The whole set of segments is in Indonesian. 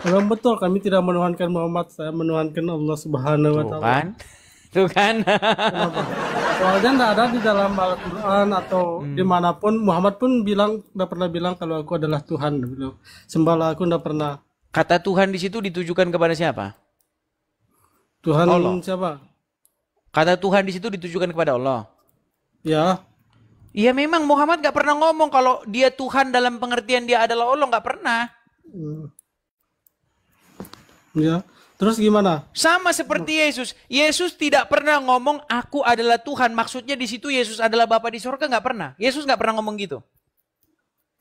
Memang betul kami tidak menuhankan Muhammad, saya menuhankan Allah Subhanahu wa Tuh taala. kan? Tuh kan? Kenapa? Soalnya tidak ada di dalam Al-Quran atau dimanapun Muhammad pun bilang, tidak pernah bilang kalau aku adalah Tuhan. Beliau sembahlah aku, tidak pernah. Kata Tuhan di situ ditujukan kepada siapa? Tuhan Allah. siapa? Kata Tuhan di situ ditujukan kepada Allah. Ya, Iya memang Muhammad gak pernah ngomong kalau dia Tuhan dalam pengertian dia adalah Allah, gak pernah. ya. Terus gimana? Sama seperti Yesus. Yesus tidak pernah ngomong aku adalah Tuhan. Maksudnya di situ Yesus adalah Bapa di surga, gak pernah. Yesus gak pernah ngomong gitu.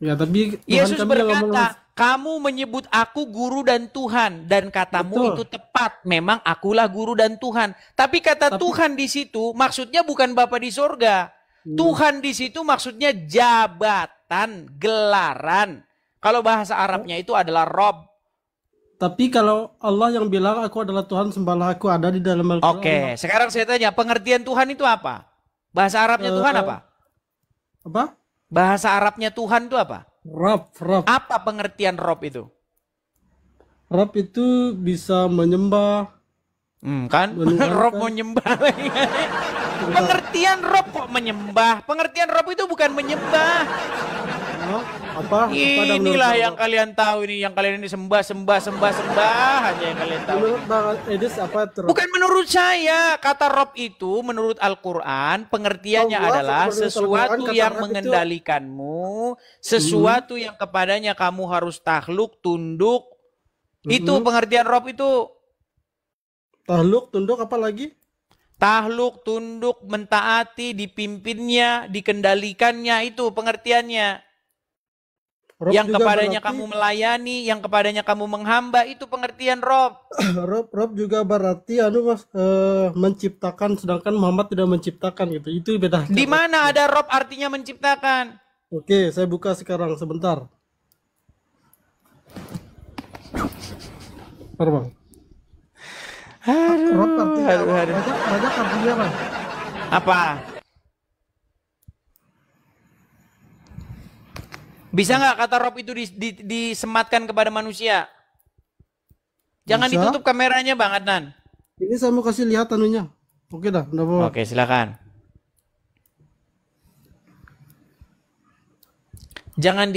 Ya, tapi Tuhan Yesus kami yang ngomong. berkata, kamu menyebut aku guru dan Tuhan. Dan katamu Betul. itu tepat. Memang akulah guru dan Tuhan. Tapi kata Tuhan di situ maksudnya bukan Bapa di surga. Tuhan di situ maksudnya jabatan, gelaran. Kalau bahasa Arabnya itu adalah Rob. Tapi kalau Allah yang bilang aku adalah Tuhan, sembahlah aku, ada di dalam Al-Quran. Oke, sekarang saya tanya, pengertian Tuhan itu apa? Bahasa Arabnya Tuhan apa? Apa? Bahasa Arabnya Tuhan itu apa? Rob. Apa pengertian Rob itu? Rob itu bisa menyembah. Kan? Menuhankan. Rob mau nyembah. Pengertian Rob kok menyembah? Pengertian Rob itu bukan menyembah. Apa? Inilah yang kalian tahu ini, yang kalian ini sembah aja yang kalian tahu. Menurut Bang Edis apa itu? Rob? Bukan menurut saya, kata Rob itu menurut Al-Quran pengertiannya Allah adalah menurut Al-Quran, sesuatu kata yang Rob itu- mengendalikanmu, sesuatu yang kepadanya kamu harus takluk, tunduk. Itu pengertian Rob itu. Tahluk, tunduk, apa lagi? Takluk, tunduk, mentaati, dipimpinnya, dikendalikannya, itu pengertiannya. Rob Yang juga kepadanya berarti- kamu melayani, yang kepadanya kamu menghamba, itu pengertian Rob. Rob juga berarti Mas, menciptakan, sedangkan Muhammad tidak menciptakan gitu. Itu beda. Di mana ada Rob artinya menciptakan? Oke, saya buka sekarang sebentar. Bentar, Bang. Rob artinya apa? Banyak artinya, Bang. Apa? Bisa nggak kata Rob itu disematkan kepada manusia? Jangan Bisa. ditutup kameranya Bang Adnan. Ini saya mau kasih lihat anunya. Oke dah, udah bawa. Oke, silakan. Jangan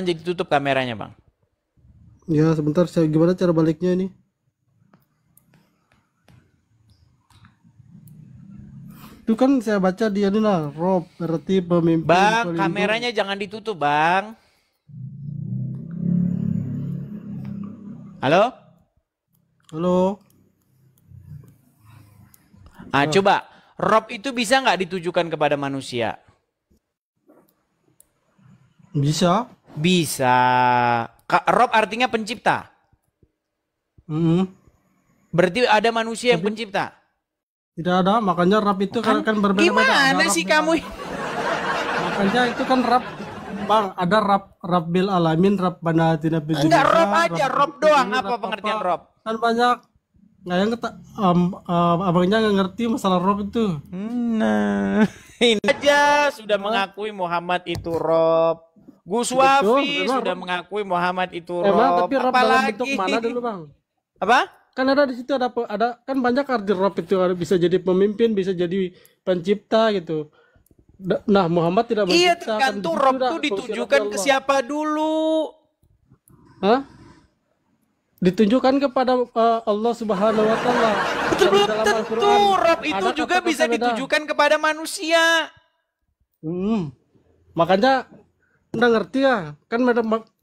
ditutup kameranya Bang. Ya, sebentar, saya gimana cara baliknya ini? Itu kan saya baca di ini lah, Rob berarti pemimpin. Bang, pelindung. kameranya jangan ditutup, Bang. Halo? Halo. Coba, Rob itu bisa nggak ditujukan kepada manusia? Bisa. Bisa. Rob artinya pencipta. Berarti ada manusia yang pencipta. Tidak ada, makanya Rab itu kan berbeda-beda. Gimana Ada sih Rab kamu? Makanya itu kan Rab, Bang, ada Rabbil Alamin, Rabbana atina fid dunya. Enggak, Rob aja, Rabb Rob doang. ini, Apa pengertian Rob? Kan banyak. Nggak yang abangnya nggak ngerti masalah Rob itu. Nah, ini aja sudah mengakui Muhammad itu Rob. Gus Wafi memang sudah Rob. mengakui Muhammad itu Emang Rob. tapi Rob dalam Apalagi? bentuk mana dulu, Bang? Apa? Kan ada di situ ada kan banyak arti Rob itu, bisa jadi pemimpin, bisa jadi pencipta gitu. Nah, Muhammad tidak Iya, mencipta. tergantung Rob itu ditujukan ke siapa dulu. Hah? Ditunjukkan kepada Allah Subhanahu wa taala. Betul, belum Dalam tentu Al-Quran Rob itu ada juga kata-kata bisa beda. ditujukan kepada manusia. Makanya Anda ngerti ya? Kan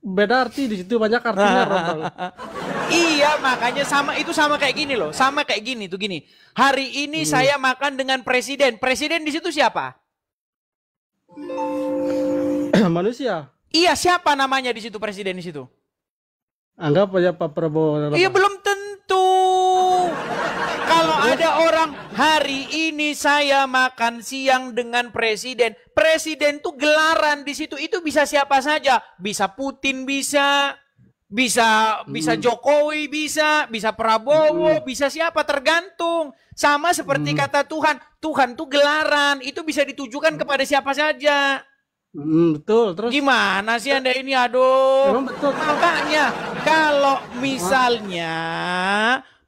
beda arti di situ, banyak artinya Rob, Bang. Iya, makanya sama kayak gini loh. Sama kayak gini tuh gini. Hari ini saya makan dengan presiden. Presiden di situ siapa? Manusia. Iya, siapa namanya di situ presiden di situ? Anggap aja Pak Prabowo. Iya, belum tentu. Kalau ada orang hari ini saya makan siang dengan presiden. Presiden tuh gelaran di situ. Itu bisa siapa saja. Bisa Putin, bisa Jokowi, bisa Prabowo, bisa siapa, tergantung. Sama seperti kata Tuhan. Tuhan tuh gelaran. Itu bisa ditujukan kepada siapa saja. Betul. Terus Gimana sih Anda ini? Aduh. memang betul. Makanya kalau misalnya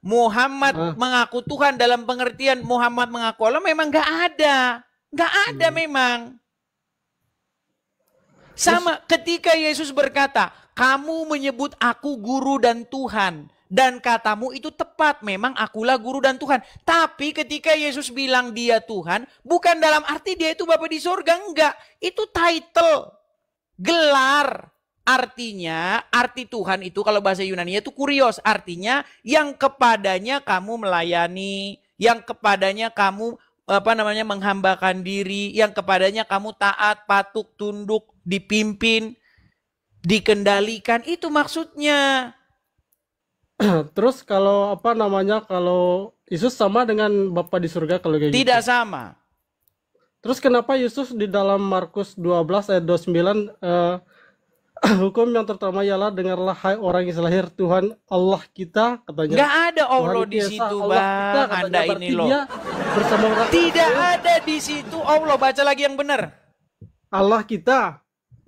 Muhammad mengaku Tuhan dalam pengertian Muhammad mengaku Allah, memang nggak ada. Nggak ada memang. Sama ketika Yesus berkata, kamu menyebut aku guru dan Tuhan. Dan katamu itu tepat, memang akulah guru dan Tuhan. Tapi ketika Yesus bilang dia Tuhan, bukan dalam arti dia itu Bapa di surga, enggak. Itu title, gelar. Artinya, arti Tuhan itu kalau bahasa Yunani itu kurios. Artinya yang kepadanya kamu melayani, yang kepadanya kamu menghambakan diri, yang kepadanya kamu taat, patuh, tunduk, dipimpin, dikendalikan. Itu maksudnya. Terus kalau kalau Yesus sama dengan Bapa di surga kalau kayak gitu? Tidak sama. Terus kenapa Yesus di dalam Markus 12 ayat 29 hukum yang terutama ialah dengarlah hai orang yang lahir Tuhan Allah kita katanya. Nggak ada Allah Tuhan di Esa, situ, Allah Bang. kita, katanya. Anda ini Berarti loh. dia bersama orang Tidak ada di situ Allah. Baca lagi yang benar. Allah kita.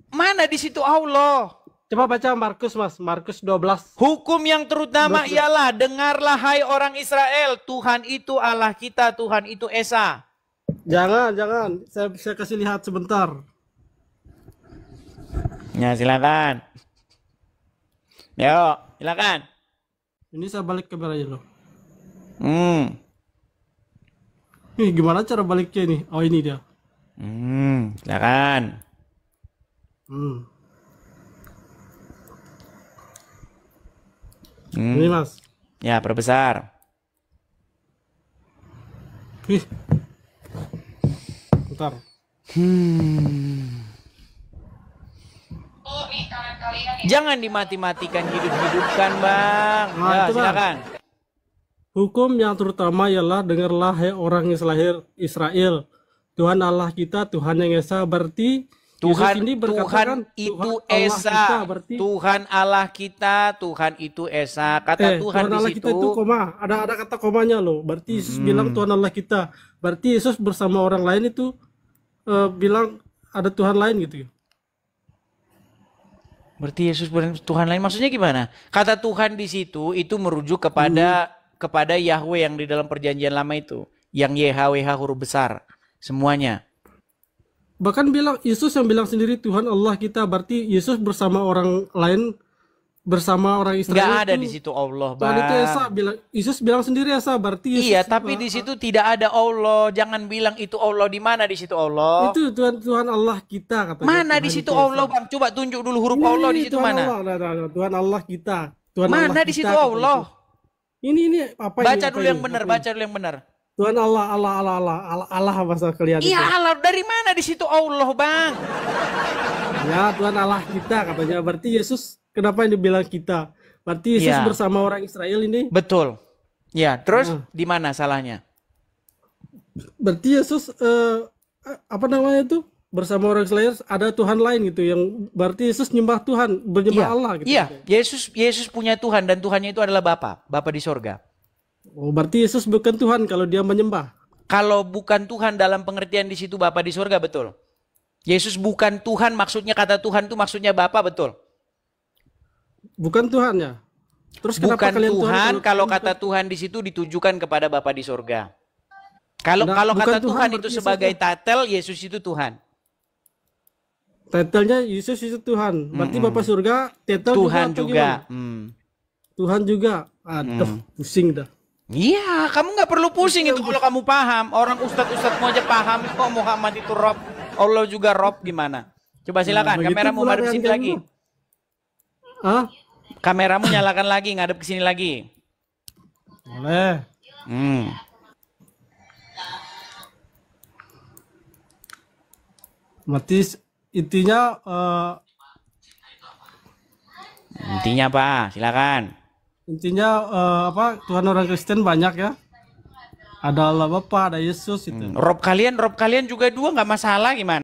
Mana di situ Allah? Coba baca Markus Mas, Markus 12. Hukum yang terutama ialah dengarlah hai orang Israel, Tuhan itu Allah kita, Tuhan itu Esa. Jangan. Saya kasih lihat sebentar. Ya, silakan. Yo, silakan. Ini saya balik kamera aja loh. Nih, gimana cara baliknya nih? Oh, ini dia. Silakan. Ini Mas. Ya, perbesar. Ih. Bentar. Jangan dimati-matikan, hidup-hidupkan, Bang. Nah, Ya, itu, Bang. silakan. Hukum yang terutama ialah dengarlah hai orang yang lahir Israel. Tuhan Allah kita, Tuhan yang Esa. Berarti Tuhan, Yesus ini berkata Tuhan kan, itu Tuhan Allah Esa. kita, berarti Tuhan Allah kita, Tuhan itu Esa. Kata Tuhan di Allah situ. kita itu koma. Ada kata komanya loh. Berarti Yesus bilang Tuhan Allah kita. Berarti Yesus bersama orang lain itu bilang ada Tuhan lain gitu ya. Berarti Yesus Tuhan lain maksudnya gimana? Kata Tuhan di situ itu merujuk kepada Yahweh yang di dalam perjanjian lama itu, yang YHWH huruf besar semuanya. Bahkan bilang Yesus yang bilang sendiri Tuhan Allah kita, berarti Yesus bersama orang lain, bersama orang Israel. Nggak ada itu, di situ Allah, Tuhan itu Bang. Esa bilang, Yesus bilang sendiri Esa, berarti Yesus, Iya, tapi di situ tidak ada Allah. Jangan bilang itu Allah. Di mana di situ Allah? itu Tuhan Allah kita katanya. Mana Tuhan di situ itu Allah, Esa. Bang? Coba tunjuk dulu huruf Ini, Allah di situ Tuhan mana? Allah, Tuhan Allah kita. Tuhan Mana Allah di kita, situ katanya. Allah? Ini apa ini? Baca Apa dulu ini? yang benar, Apa baca ini? dulu yang benar. Tuhan Allah bahasa kalian Iya, itu. Allah. Dari mana di situ Allah, Bang? Ya, Tuhan Allah kita katanya. Berarti Yesus kenapa ini bilang kita? Berarti Yesus Ya. bersama orang Israel ini. Betul. Ya, terus di mana salahnya? Berarti Yesus apa namanya itu? Bersama orang Israel ada Tuhan lain gitu yang berarti Yesus nyembah Tuhan, bernyembah Allah gitu. Iya, Yesus punya Tuhan dan Tuhannya itu adalah Bapa di sorga. Oh, berarti Yesus bukan Tuhan kalau dia menyembah. Kalau bukan Tuhan dalam pengertian di situ Bapa di sorga, betul. Yesus bukan Tuhan, maksudnya kata Tuhan itu maksudnya Bapa, betul. Bukan Tuhan ya. Terus kenapa Bukan kalian Tuhan kalau bukan- kata Tuhan di situ ditujukan kepada Bapa di sorga. Kalau Nah, kalau bukan kata Tuhan Tuhan itu berarti sebagai Yesus title, Yesus itu Tuhan. Titlenya Yesus itu Tuhan. Berarti Bapak surga titel Tuhan atau juga. gimana? Tuhan juga. Aduh, pusing dah. Iya, kamu nggak perlu pusing itu kalau kamu paham. Orang ustadz-ustadz mau aja paham kok Muhammad itu Rob, Allah juga Rob gimana? Coba silakan, begitu kameramu pula ngadep dengan sini kamu. lagi. Ah, Kameramu nyalakan lagi, ngadep ke sini lagi. boleh. Berarti intinya Intinya apa? Silakan. intinya apa? Tuhan orang Kristen banyak ya. Ada Allah Bapa, ada Yesus itu. Rob kalian juga dua nggak masalah gimana?